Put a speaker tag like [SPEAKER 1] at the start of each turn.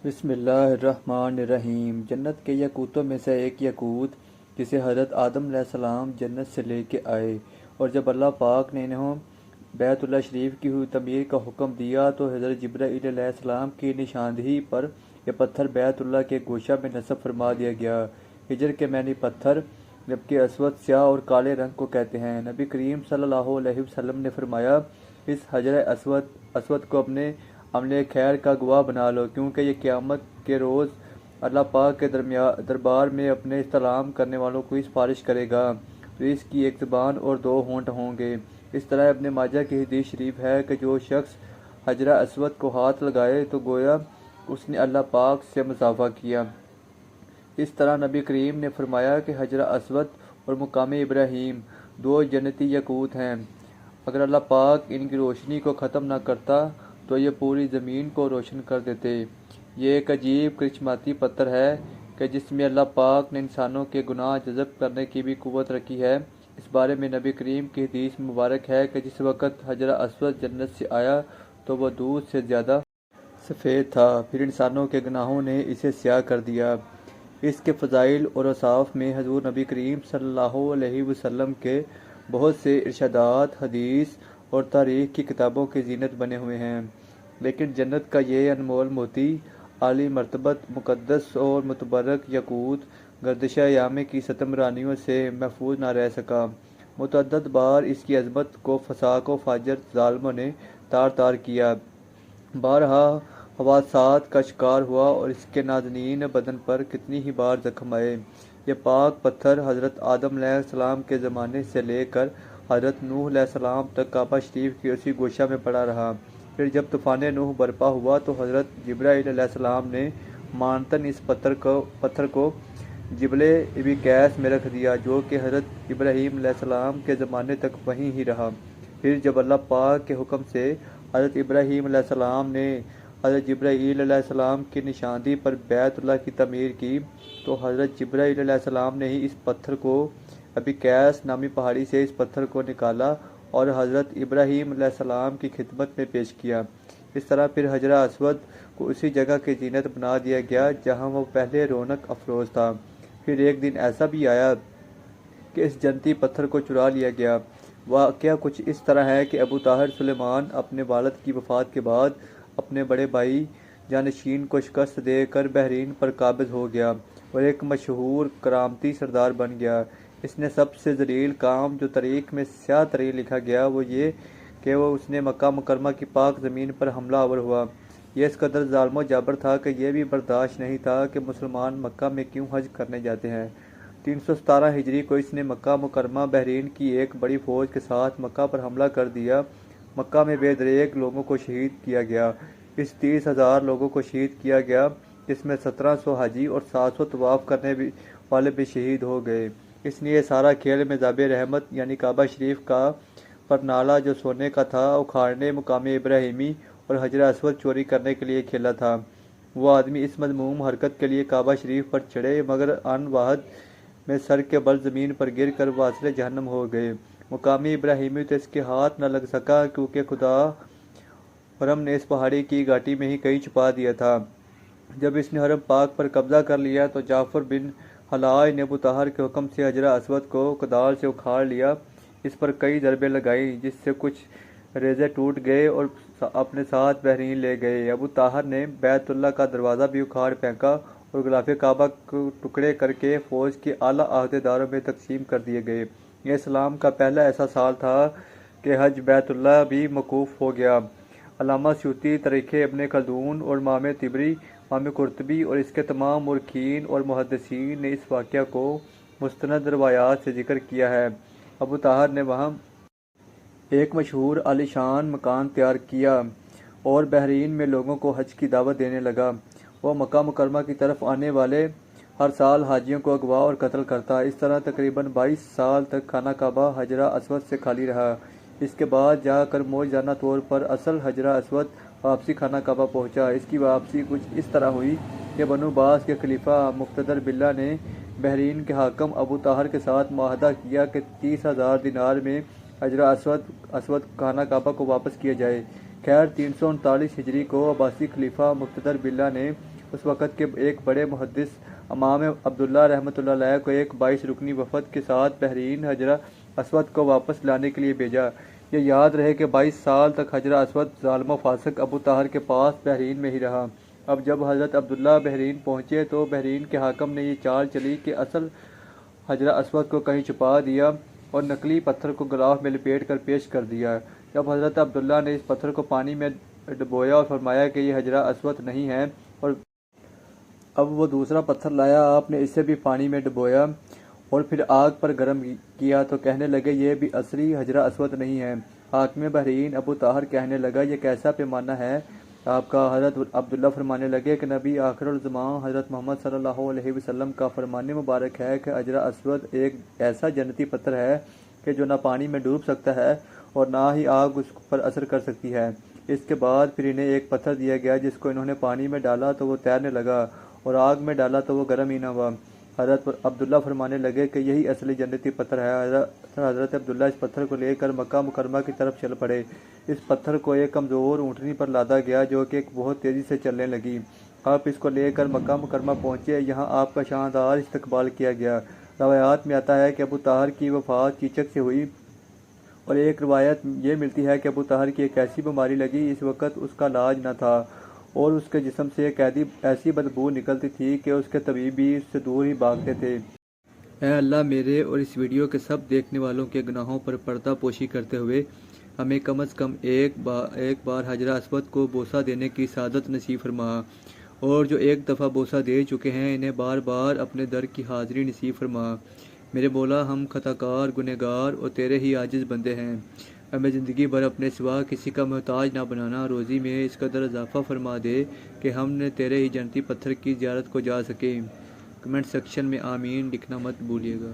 [SPEAKER 1] بسم اللہ الرحمن الرحیم۔ جنت کے یاقوتوں میں سے ایک یاقوت جسے حضرت آدم علیہ السلام جنت سے لے کے آئے، اور جب اللہ پاک نے انہیں بیت اللہ شریف کی تعمیر کا حکم دیا تو حضرت جبرائیل علیہ السلام کی نشاندہی پر یہ پتھر بیت اللہ کے گوشہ میں نصب فرما دیا گیا۔ حجر کے معنی پتھر، جبکہ اسود سیاہ اور کالے رنگ کو کہتے ہیں۔ نبی کریم صلی اللہ علیہ وسلم نے فرمایا، اس حجر اسود کو اپنے عمل خیر کا گواہ بنا لو، کیونکہ یہ قیامت کے روز اللہ پاک کے دربار میں اپنے استعلام کرنے والوں کو سفارش کرے گا، تو اس کی ایک زبان اور دو ہونٹ ہوں گے۔ اس طرح ابن ماجہ کی حدیث شریف ہے کہ جو شخص حجر اسود کو ہاتھ لگائے تو گویا اس نے اللہ پاک سے مصافحہ کیا۔ اس طرح نبی کریم نے فرمایا کہ حجر اسود اور مقام ابراہیم دو جنتی یاقوت ہیں۔ اگر اللہ پاک ان کی روشنی کو ختم نہ کرتا تو یہ پوری زمین کو روشن کر دیتے۔ یہ ایک عجیب کرشماتی پتھر ہے کہ جس میں اللہ پاک نے انسانوں کے گناہ جذب کرنے کی بھی قوت رکھی ہے۔ اس بارے میں نبی کریم کی حدیث مبارک ہے کہ جس وقت حجر اسود جنت سے آیا تو وہ دودھ سے زیادہ سفید تھا، پھر انسانوں کے گناہوں نے اسے سیاہ کر دیا۔ اس کے فضائل اور اوصاف میں حضور نبی کریم صلی اللہ علیہ وسلم کے بہت سے ارشادات، حدیث اور تاریخ کی کتابوں کی زینت بنے ہوئے ہیں، لیکن جنت کا یہ انمول موتی، عالی مرتبت، مقدس اور متبرک یاقوت گردش ایام کی ستم رانیوں سے محفوظ نہ رہ سکا۔ متعدد بار اس کی عظمت کو فساق و فاجر ظالموں نے تار تار کیا، بارہا حوادثات کا شکار ہوا اور اس کے نازنین بدن پر کتنی ہی بار زخم آئے۔ یہ پاک پتھر حضرت آدم علیہ السلام کے زمانے سے لے کر حضرت نوح علیہ السلام تک کعبہ شریف کے اسی گوشہ میں پڑا رہا۔ پھر جب طوفان نوح برپا ہوا تو حضرت جبرائیل علیہ السلام نے مانتن اس پتھر کو جبل ابی قیس میں رکھ دیا، جو کہ حضرت ابراہیم علیہ السلام کے زمانے تک وہیں ہی رہا۔ پھر جب اللہ پاک کے حکم سے حضرت ابراہیم علیہ السلام نے حضرت جبرائیل علیہ السلام کی نشاندہی پر بیت اللہ کی تعمیر کی تو حضرت جبرائیل علیہ السلام نے ہی اس پتھر کو ابی قیس نامی پہاڑی سے اس پتھر کو نکالا اور حضرت ابراہیم علیہ السلام کی خدمت میں پیش کیا۔ اس طرح پھر حجر اسود کو اسی جگہ کی زینت بنا دیا گیا جہاں وہ پہلے رونق افروز تھا۔ پھر ایک دن ایسا بھی آیا کہ اس جنتی پتھر کو چرا لیا گیا۔ واقعہ کچھ اس طرح ہے کہ ابو طاہر سلیمان اپنے والد کی وفات کے بعد اپنے بڑے بھائی جانشین کو شکست دے کر بحرین پر قابض ہو گیا اور ایک مشہور کرامتی سردار بن گیا۔ اس نے سب سے ذلیل کام جو تاریخ میں سیاہ ترین لکھا گیا وہ یہ کہ اس نے مکہ مکرمہ کی پاک زمین پر حملہ آور ہوا۔ یہ اس قدر ظالم و جابر تھا کہ یہ بھی برداشت نہیں تھا کہ مسلمان مکہ میں کیوں حج کرنے جاتے ہیں۔ 317 ہجری کو اس نے مکہ مکرمہ بحرین کی ایک بڑی فوج کے ساتھ مکہ پر حملہ کر دیا۔ مکہ میں بے دریغ لوگوں کو شہید کیا گیا۔ اس 30,000 لوگوں کو شہید کیا گیا، جس میں 1700 حاجی اور 700 طواف کرنے والے بھی شہید ہو گئے۔ اس نے یہ سارا کھیل مذہب رحمت یعنی کعبہ شریف کا پرنالہ جو سونے کا تھا اکھاڑنے، مقام ابراہیمی اور حجر اسود چوری کرنے کے لیے کھیلا تھا۔ وہ آدمی اس مذموم حرکت کے لیے کعبہ شریف پر چڑھے مگر ان واحد میں سر کے بل زمین پر گر کر واصل جہنم ہو گئے۔ مقام ابراہیمی تو اس کے ہاتھ نہ لگ سکا کیونکہ خدا حرم نے اس پہاڑی کی گھاٹی میں ہی کہیں چھپا دیا تھا۔ جب اس نے حرم پاک پر قبضہ کر لیا تو جعفر بن حلاج نے ابو طاہر کے حکم سے حجر اسود کو کدال سے اکھاڑ لیا، اس پر کئی ضربیں لگائیں جس سے کچھ ریزے ٹوٹ گئے اور اپنے ساتھ بحرین لے گئے۔ ابو طاہر نے بیت اللہ کا دروازہ بھی اکھاڑ پھینکا اور غلاف کعبہ کو ٹکڑے کر کے فوج کے اعلیٰ عہدے داروں میں تقسیم کر دیے گئے۔ یہ اسلام کا پہلا ایسا سال تھا کہ حج بیت اللہ بھی موقوف ہو گیا۔ علامہ سیوطی، تاریخ ابن خلدون اور امام طبری، امام قرطبی اور اس کے تمام مورخین اور محدثین نے اس واقعہ کو مستند روایات سے ذکر کیا ہے۔ ابو طاہر نے وہاں ایک مشہور عالی شان مکان تیار کیا اور بحرین میں لوگوں کو حج کی دعوت دینے لگا۔ وہ مکہ مکرمہ کی طرف آنے والے ہر سال حاجیوں کو اغوا اور قتل کرتا۔ اس طرح تقریباً 22 سال تک خانہ کعبہ حجرہ اسود سے خالی رہا۔ اس کے بعد جا کر معجزانہ طور پر اصل حجرہ اسود واپسی خانہ کعبہ پہنچا۔ اس کی واپسی کچھ اس طرح ہوئی کہ بنو باز کے خلیفہ مقتدر باللہ نے بحرین کے حاکم ابو طاہر کے ساتھ معاہدہ کیا کہ 30,000 دینار میں حجرہ اسود خانہ کعبہ کو واپس کیا جائے۔ خیر 339 ہجری کو عباسی خلیفہ مقتدر باللہ نے اس وقت کے ایک بڑے محدث امام عبداللہ رحمۃ اللہ علیہ کو ایک 22 رکنی وفد کے ساتھ بحرین حجرہ اسود کو واپس لانے کے لیے بھیجا۔ یہ یاد رہے کہ 22 سال تک حجرہ اسود ظالم و فاسق ابو طاہر کے پاس بحرین میں ہی رہا۔ اب جب حضرت عبداللہ بحرین پہنچے تو بحرین کے حاکم نے یہ چال چلی کہ اصل حجرہ اسود کو کہیں چھپا دیا اور نقلی پتھر کو غلاف میں لپیٹ کر پیش کر دیا۔ جب حضرت عبداللہ نے اس پتھر کو پانی میں ڈبویا اور فرمایا کہ یہ حجرہ اسود نہیں ہے، اور اب وہ دوسرا پتھر لایا، آپ نے اسے بھی پانی میں ڈبویا اور پھر آگ پر گرم کیا تو کہنے لگے یہ بھی اصلی حجرہ اسود نہیں ہے۔ حاکم بحرین ابو طاہر کہنے لگا یہ کیسا پیمانہ ہے آپ کا؟ حضرت عبداللہ فرمانے لگے کہ نبی آخر الزمان حضرت محمد صلی اللہ علیہ وسلم کا فرمان مبارک ہے کہ حجرہ اسود ایک ایسا جنتی پتھر ہے کہ جو نہ پانی میں ڈوب سکتا ہے اور نہ ہی آگ اس پر اثر کر سکتی ہے۔ اس کے بعد پھر انہیں ایک پتھر دیا گیا جس کو انہوں نے پانی میں ڈالا تو وہ تیرنے لگا اور آگ میں ڈالا تو وہ گرم ہی نہ ہوا۔ حضرت عبداللہ فرمانے لگے کہ یہی اصلی جنتی پتھر ہے۔ حضرت عبداللہ اس پتھر کو لے کر مکہ مکرمہ کی طرف چل پڑے۔ اس پتھر کو ایک کمزور اونٹنی پر لادا گیا جو کہ بہت تیزی سے چلنے لگی۔ آپ اس کو لے کر مکہ مکرمہ پہنچے، یہاں آپ کا شاندار استقبال کیا گیا۔ روایات میں آتا ہے کہ ابو طاہر کی وفات چیچک سے ہوئی، اور ایک روایت یہ ملتی ہے کہ ابو طاہر کی ایک ایسی بیماری لگی اس وقت اس کا علاج نہ تھا اور اس کے جسم سے ایک ایسی بدبو نکلتی تھی کہ اس کے طبیب بھی اس سے دور ہی بھاگتے تھے۔ اے اللہ، میرے اور اس ویڈیو کے سب دیکھنے والوں کے گناہوں پر پردہ پوشی کرتے ہوئے ہمیں کم از کم ایک بار حجرہ اسود کو بوسہ دینے کی سعادت نصیب فرما، اور جو ایک دفعہ بوسہ دے چکے ہیں انہیں بار بار اپنے در کی حاضری نصیب فرما۔ میرے مولا، ہم خطا کار، گنہگار اور تیرے ہی عاجز بندے ہیں، ہمیں زندگی بھر اپنے سوا کسی کا محتاج نہ بنانا۔ روزی میں اس قدر اضافہ فرما دے کہ ہم نے تیرے ہی جنتی پتھر کی زیارت کو جا سکیں۔ کمنٹ سیکشن میں آمین لکھنا مت بھولیے گا۔